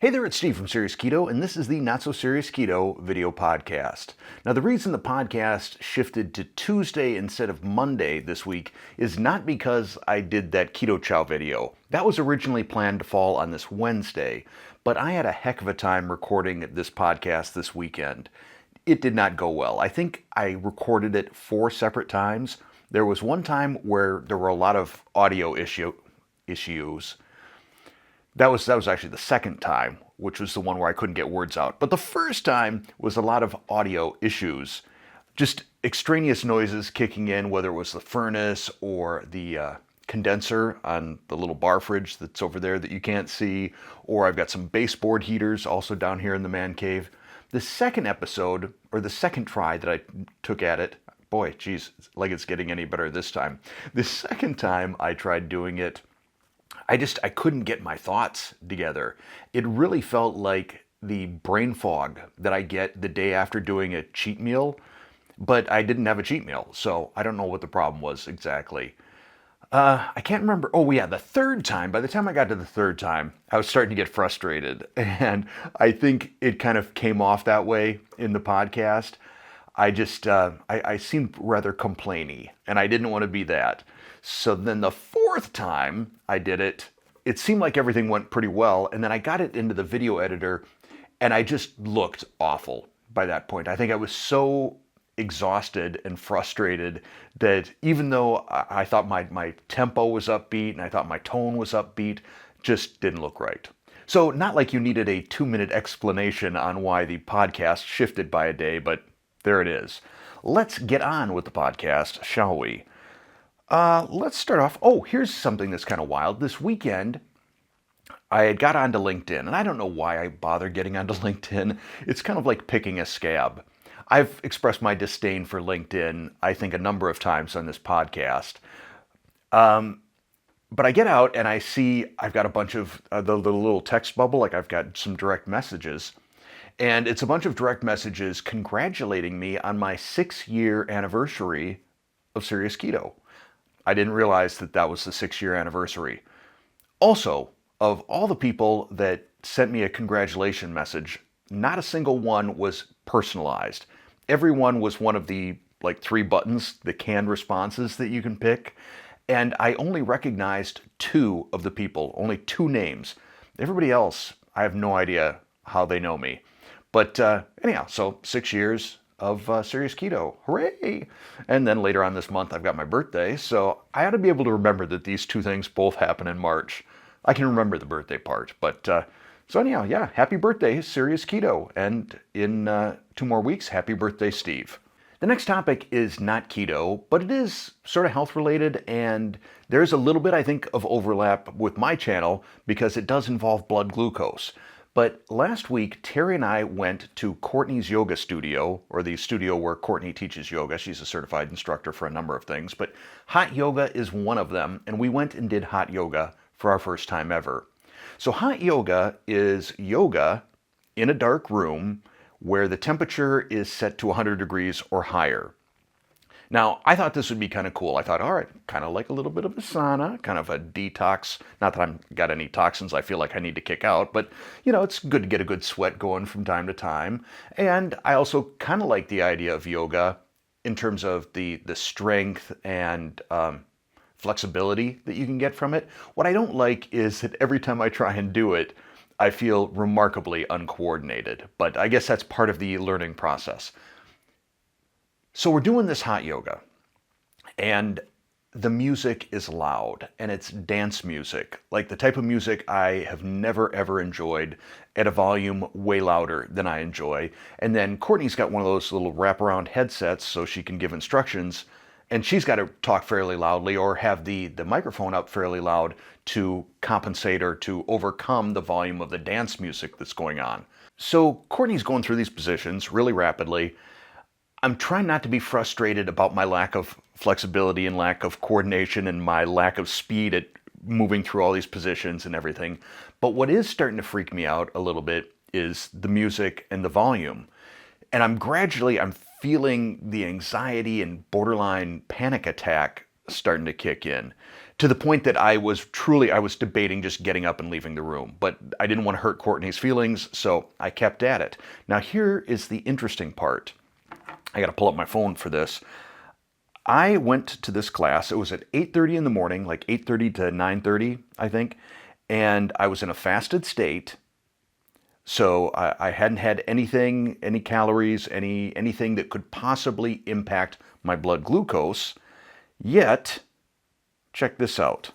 Hey there, it's Steve from Serious Keto, and this is the Not So Serious Keto video podcast. Now, the reason the podcast shifted to Tuesday instead of Monday this week is not because I did that Keto Chow video. That was originally planned to fall on this Wednesday, but I had a heck of a time recording this podcast this weekend. It did not go well. I think I recorded it 4 separate times. There was one time where there were a lot of audio issues. That was actually the second time, which was the one where I couldn't get words out. But the first time was a lot of audio issues. Just extraneous noises kicking in, whether it was the furnace or the condenser on the little bar fridge that's over there that you can't see, or I've got some baseboard heaters also down here in the man cave. The second episode, or the second try that I took at it, boy, geez, like it's getting any better this time. The second time I tried doing it, I couldn't get my thoughts together. It really felt like the brain fog that I get the day after doing a cheat meal, but I didn't have a cheat meal, so I don't know what the problem was exactly. I can't remember. Oh yeah, the third time, by the time I got to the third time, I was starting to get frustrated, and I think it kind of came off that way in the podcast. I seemed rather complainy, and I didn't want to be that. So then the fourth time I did it, it seemed like everything went pretty well, and then I got it into the video editor, and I just looked awful by that point. I think I was so exhausted and frustrated that even though I thought my tempo was upbeat and I thought my tone was upbeat, just didn't look right. So not like you needed a 2-minute explanation on why the podcast shifted by a day, but there it is. Let's get on with the podcast, shall we? Let's start off. Oh, here's something that's kind of wild. This weekend, I had got onto LinkedIn, and I don't know why I bothered getting onto LinkedIn. It's kind of like picking a scab. I've expressed my disdain for LinkedIn, I think, a number of times on this podcast. But I get out and I see I've got a bunch of the little text bubble, like I've got some direct messages. And it's a bunch of direct messages congratulating me on my 6-year anniversary of Serious Keto. I didn't realize that that was the 6-year anniversary. Also, of all the people that sent me a congratulation message, not a single one was personalized. Everyone was one of the 3 buttons, the canned responses that you can pick. And I only recognized 2 of the people, only 2 names. Everybody else, I have no idea how they know me. But anyhow, so 6 years of Serious Keto. Hooray! And then later on this month, I've got my birthday, so I ought to be able to remember that these 2 things both happen in March. I can remember the birthday part, but so anyhow, yeah, happy birthday, Serious Keto, and in 2 more weeks, happy birthday, Steve. The next topic is not keto, but it is sort of health related, and there's a little bit, I think, of overlap with my channel because it does involve blood glucose. But last week, Terry and I went to Courtney's yoga studio, or the studio where Courtney teaches yoga. She's a certified instructor for a number of things, but hot yoga is one of them, and we went and did hot yoga for our first time ever. So hot yoga is yoga in a dark room where the temperature is set to 100 degrees or higher. Now, I thought this would be kind of cool. I thought, all right, kind of like a little bit of a sauna, kind of a detox. Not that I've got any toxins I feel like I need to kick out, but, it's good to get a good sweat going from time to time. And I also kind of like the idea of yoga in terms of the strength and flexibility that you can get from it. What I don't like is that every time I try and do it, I feel remarkably uncoordinated. But I guess that's part of the learning process. So we're doing this hot yoga, and the music is loud, and it's dance music, like the type of music I have never ever enjoyed at a volume way louder than I enjoy. And then Courtney's got one of those little wraparound headsets so she can give instructions, and she's got to talk fairly loudly or have the microphone up fairly loud to compensate or to overcome the volume of the dance music that's going on. So Courtney's going through these positions really rapidly. I'm trying not to be frustrated about my lack of flexibility and lack of coordination and my lack of speed at moving through all these positions and everything. But what is starting to freak me out a little bit is the music and the volume. And I'm feeling the anxiety and borderline panic attack starting to kick in. to the point that I was debating just getting up and leaving the room. But I didn't want to hurt Courtney's feelings, so I kept at it. Now here is the interesting part. I got to pull up my phone for this. I went to this class. It was at 8:30 in the morning, like 8:30 to 9:30, I think. And I was in a fasted state. So I hadn't had anything, any calories, anything that could possibly impact my blood glucose. Yet, check this out.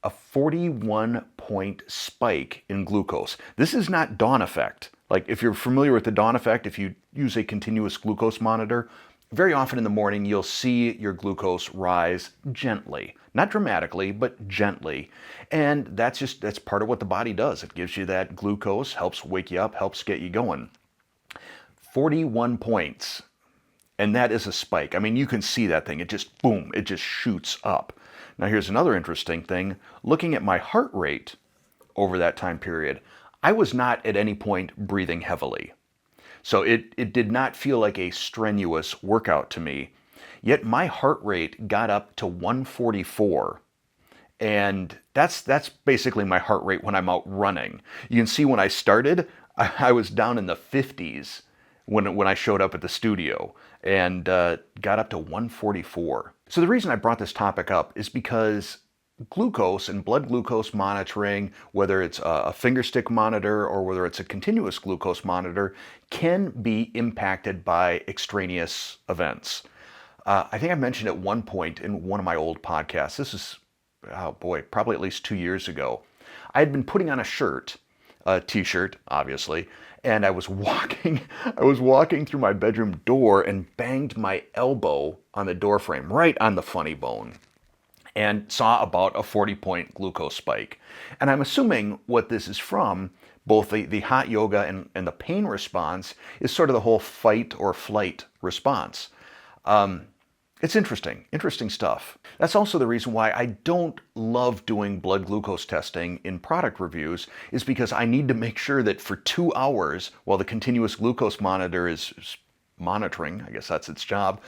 A 41-point spike in glucose. This is not dawn effect. Like if you're familiar with the dawn effect, if you use a continuous glucose monitor, very often in the morning you'll see your glucose rise gently. Not dramatically, but gently. And that's part of what the body does. It gives you that glucose, helps wake you up, helps get you going. 41 points. And that is a spike. I mean, you can see that thing. It just, boom, it just shoots up. Now here's another interesting thing. Looking at my heart rate over that time period, I was not at any point breathing heavily. So it did not feel like a strenuous workout to me. Yet my heart rate got up to 144. And that's basically my heart rate when I'm out running. You can see when I started, I was down in the 50s when I showed up at the studio, and got up to 144. So the reason I brought this topic up is because glucose and blood glucose monitoring, whether it's a finger stick monitor or whether it's a continuous glucose monitor, can be impacted by extraneous events. I think I mentioned at one point in one of my old podcasts, this is, oh boy, probably at least 2 years ago, I had been putting on a t-shirt, obviously, and I was walking through my bedroom door and banged my elbow on the door frame, right on the funny bone, and saw about a 40-point glucose spike. And I'm assuming what this is from, both the hot yoga and the pain response, is sort of the whole fight or flight response. It's interesting stuff. That's also the reason why I don't love doing blood glucose testing in product reviews, is because I need to make sure that for 2 hours, while the continuous glucose monitor is monitoring, I guess that's its job,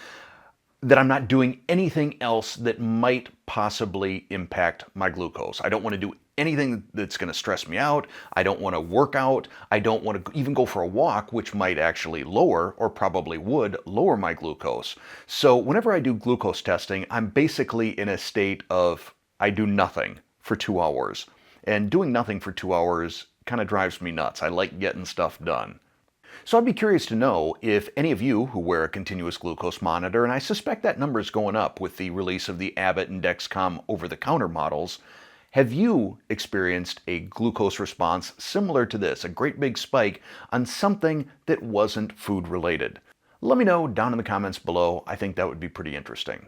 that I'm not doing anything else that might possibly impact my glucose. I don't want to do anything that's going to stress me out. I don't want to work out. I don't want to even go for a walk, which might actually lower, or probably would lower, my glucose. So whenever I do glucose testing, I'm basically in a state of I do nothing for 2 hours. And doing nothing for 2 hours kind of drives me nuts. I like getting stuff done. So I'd be curious to know if any of you who wear a continuous glucose monitor, and I suspect that number is going up with the release of the Abbott and Dexcom over-the-counter models, have you experienced a glucose response similar to this, a great big spike on something that wasn't food related? Let me know down in the comments below. I think that would be pretty interesting.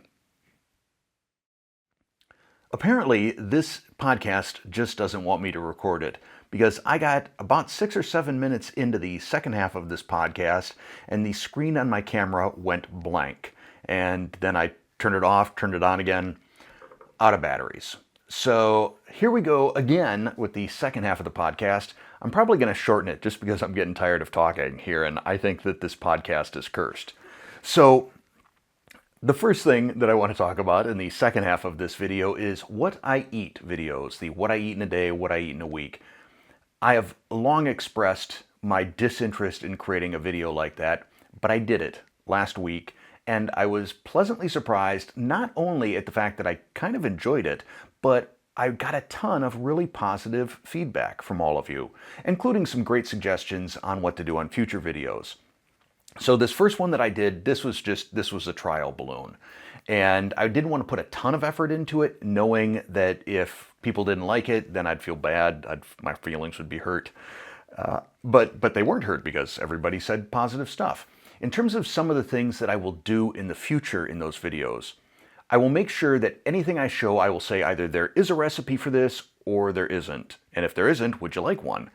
Apparently, this podcast just doesn't want me to record it, because I got about 6 or 7 minutes into the second half of this podcast and the screen on my camera went blank. And then I turned it off, turned it on again, out of batteries. So here we go again with the second half of the podcast. I'm probably going to shorten it just because I'm getting tired of talking here, and I think that this podcast is cursed. So the first thing that I want to talk about in the second half of this video is what I eat videos, the what I eat in a day, what I eat in a week. I have long expressed my disinterest in creating a video like that, but I did it last week, and I was pleasantly surprised not only at the fact that I kind of enjoyed it, but I got a ton of really positive feedback from all of you, including some great suggestions on what to do on future videos. So this first one that I did, this was a trial balloon. And I didn't want to put a ton of effort into it, knowing that if people didn't like it, then I'd feel bad. My feelings would be hurt. But they weren't hurt because everybody said positive stuff. In terms of some of the things that I will do in the future in those videos, I will make sure that anything I show, I will say either there is a recipe for this or there isn't. And if there isn't, would you like one?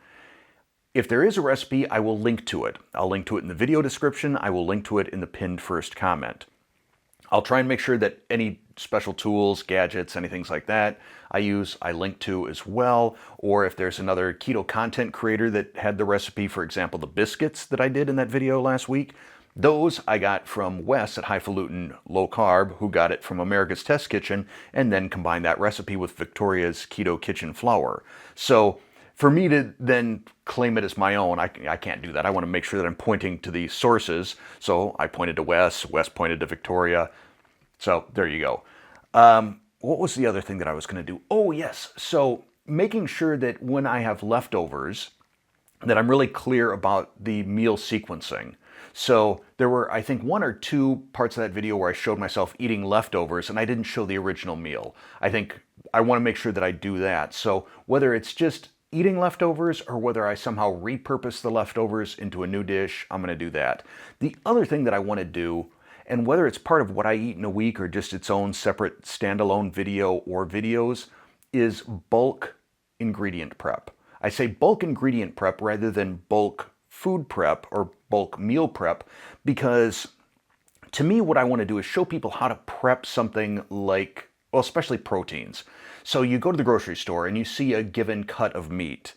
If there is a recipe, I will link to it. I'll link to it in the video description. I will link to it in the pinned first comment. I'll try and make sure that any special tools, gadgets, anything like that I link to as well. Or if there's another keto content creator that had the recipe, for example, the biscuits that I did in that video last week, Those I got from Wes at Highfalutin Low Carb, who got it from America's Test Kitchen, and then combined that recipe with Victoria's Keto Kitchen Flour. So for me to then claim it as my own, I can't do that. I want to make sure that I'm pointing to the sources. So I pointed to Wes, Wes pointed to Victoria. So there you go. What was the other thing that I was going to do? Oh, yes. So making sure that when I have leftovers, that I'm really clear about the meal sequencing. So there were, I think, 1 or 2 parts of that video where I showed myself eating leftovers and I didn't show the original meal. I think I want to make sure that I do that. So whether it's just eating leftovers or whether I somehow repurpose the leftovers into a new dish, I'm going to do that. The other thing that I want to do, and whether it's part of what I eat in a week or just its own separate standalone video or videos, is bulk ingredient prep. I say bulk ingredient prep rather than bulk food prep or bulk meal prep because to me what I want to do is show people how to prep something like, well, especially proteins. So you go to the grocery store and you see a given cut of meat,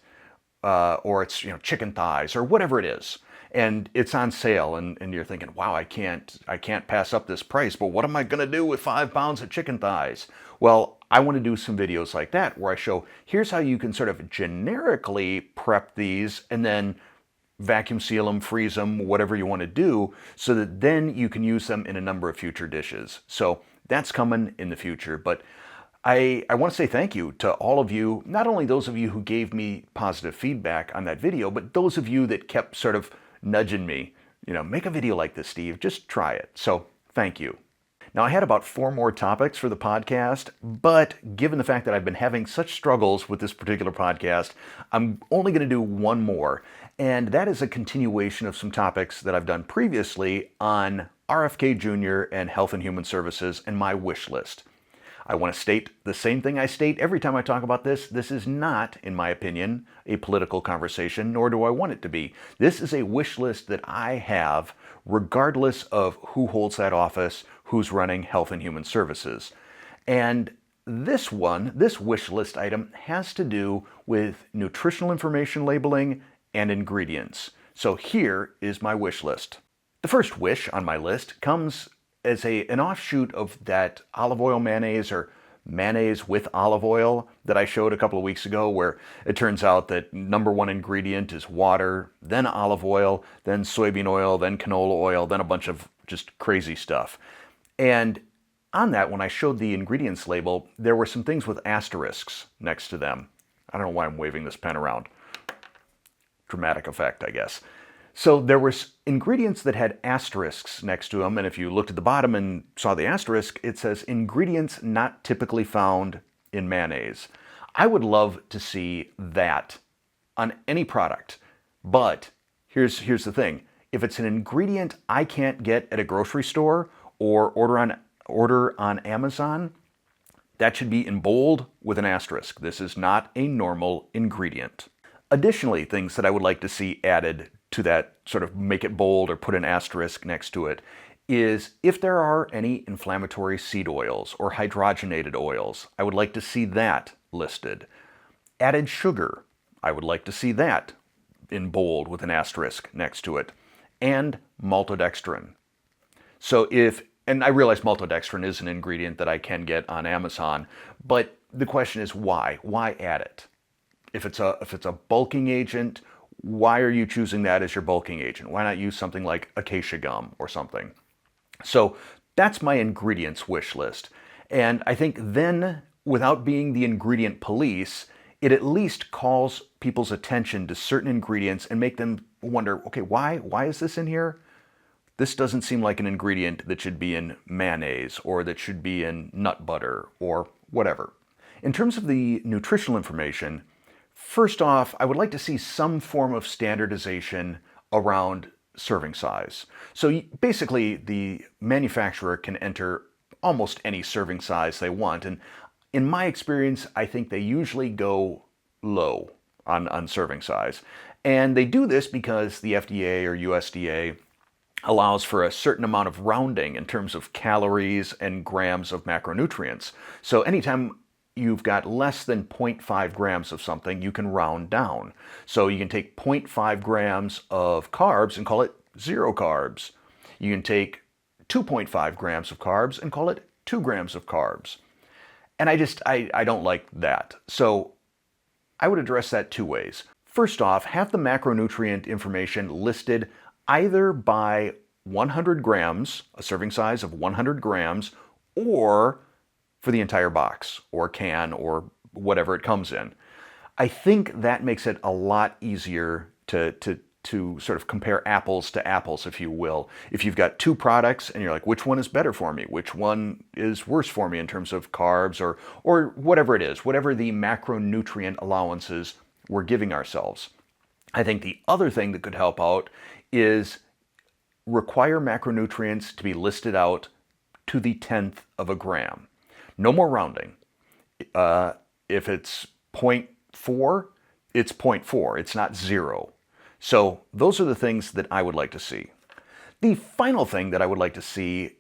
or it's chicken thighs or whatever it is, and it's on sale, and you're thinking, wow, I can't pass up this price, but what am I going to do with 5 pounds of chicken thighs? Well, I want to do some videos like that where I show here's how you can sort of generically prep these and then vacuum seal them, freeze them, whatever you want to do, so that then you can use them in a number of future dishes. So that's coming in the future. But I want to say thank you to all of you, not only those of you who gave me positive feedback on that video, but those of you that kept sort of nudging me, make a video like this, Steve, just try it. So thank you. Now, I had about 4 more topics for the podcast, but given the fact that I've been having such struggles with this particular podcast, I'm only going to do 1 more, and that is a continuation of some topics that I've done previously on RFK Jr. and Health and Human Services and my wish list. I want to state the same thing I state every time I talk about this. This is not, in my opinion, a political conversation, nor do I want it to be. This is a wish list that I have regardless of who holds that office, who's running Health and Human Services. And this wish list item has to do with nutritional information labeling and ingredients. So here is my wish list. The first wish on my list comes as an offshoot of that olive oil mayonnaise or mayonnaise with olive oil that I showed a couple of weeks ago, where it turns out that number 1 ingredient is water, then olive oil, then soybean oil, then canola oil, then a bunch of just crazy stuff. And on that, when I showed the ingredients label, there were some things with asterisks next to them. I don't know why I'm waving this pen around. Dramatic effect, I guess. So there were ingredients that had asterisks next to them, and if you looked at the bottom and saw the asterisk, it says ingredients not typically found in mayonnaise. I would love to see that on any product, but here's the thing. If it's an ingredient I can't get at a grocery store or order on Amazon, that should be in bold with an asterisk. This is not a normal ingredient. Additionally, things that I would like to see added to that, sort of make it bold or put an asterisk next to it, is if there are any inflammatory seed oils or hydrogenated oils, I would like to see that listed. Added sugar, I would like to see that in bold with an asterisk next to it. And maltodextrin. So and I realize maltodextrin is an ingredient that I can get on Amazon, but the question is why? Why add it? If it's a bulking agent, why are you choosing that as your bulking agent? Why not use something like acacia gum or something? So that's my ingredients wish list. And I think then, without being the ingredient police, it at least calls people's attention to certain ingredients and make them wonder, okay, why is this in here? This doesn't seem like an ingredient that should be in mayonnaise or that should be in nut butter or whatever. In terms of the nutritional information, first off, I would like to see some form of standardization around serving size. So basically, the manufacturer can enter almost any serving size they want. And in my experience, I think they usually go low on serving size. And they do this because the FDA or USDA allows for a certain amount of rounding in terms of calories and grams of macronutrients. So anytime you've got less than 0.5 grams of something, you can round down. So you can take 0.5 grams of carbs and call it 0 carbs. You can take 2.5 grams of carbs and call it 2 grams of carbs. And I don't like that. So I would address that two ways. First off, have the macronutrient information listed either by 100 grams, a serving size of 100 grams, or for the entire box or can or whatever it comes in. I think that makes it a lot easier to sort of compare apples to apples, if you will. If you've got two products and you're like, which one is better for me? Which one is worse for me in terms of carbs or whatever it is, whatever the macronutrient allowances we're giving ourselves. I think the other thing that could help out is require macronutrients to be listed out to the 10th of a gram. No more rounding. If it's 0.4, it's 0.4. It's not 0. So those are the things that I would like to see. The final thing that I would like to see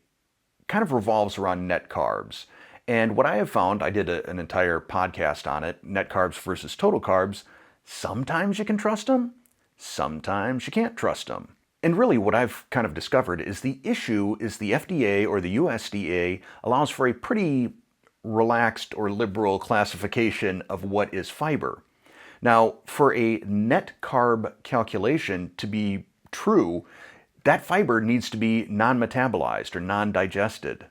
kind of revolves around net carbs. And what I have found, I did an entire podcast on it, net carbs versus total carbs. Sometimes you can trust them, sometimes you can't trust them. And really what I've kind of discovered is the issue is the FDA or the USDA allows for a pretty relaxed or liberal classification of what is fiber. Now, for a net carb calculation to be true, that fiber needs to be non-metabolized or non-digested.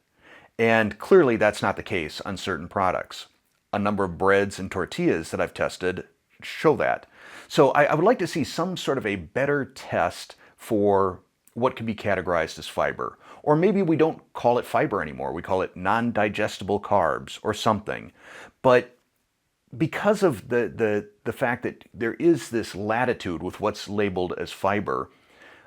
And clearly that's not the case on certain products. A number of breads and tortillas that I've tested show that. So I would like to see some sort of a better test for what could be categorized as fiber. Or maybe we don't call it fiber anymore. We call it non-digestible carbs or something. But because of the fact that there is this latitude with what's labeled as fiber,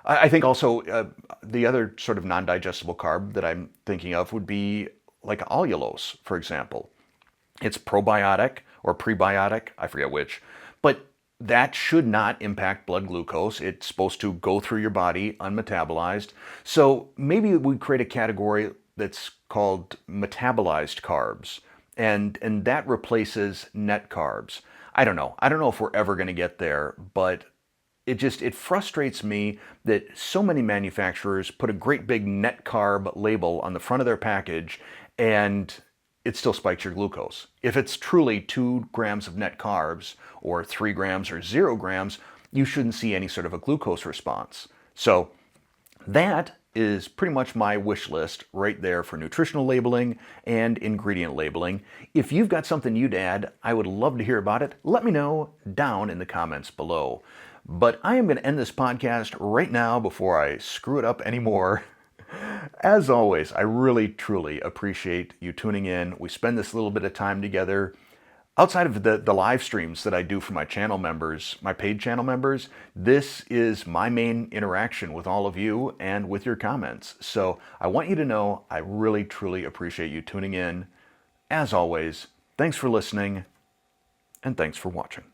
I think also the other sort of non-digestible carb that I'm thinking of would be like allulose, for example. It's probiotic or prebiotic, I forget which, but that should not impact blood glucose. It's supposed to go through your body unmetabolized. So maybe we create a category that's called metabolized carbs, and that replaces net carbs. I don't know. I don't know if we're ever going to get there, but it frustrates me that so many manufacturers put a great big net carb label on the front of their package and it still spikes your glucose. If it's truly 2 grams of net carbs or 3 grams or 0 grams, you shouldn't see any sort of a glucose response. So that is pretty much my wish list right there for nutritional labeling and ingredient labeling. If you've got something you'd add, I would love to hear about it. Let me know down in the comments below. But I am going to end this podcast right now before I screw it up anymore. As always, I really, truly appreciate you tuning in. We spend this little bit of time together. Outside of the live streams that I do for my channel members, my paid channel members, this is my main interaction with all of you and with your comments. So I want you to know I really, truly appreciate you tuning in. As always, thanks for listening and thanks for watching.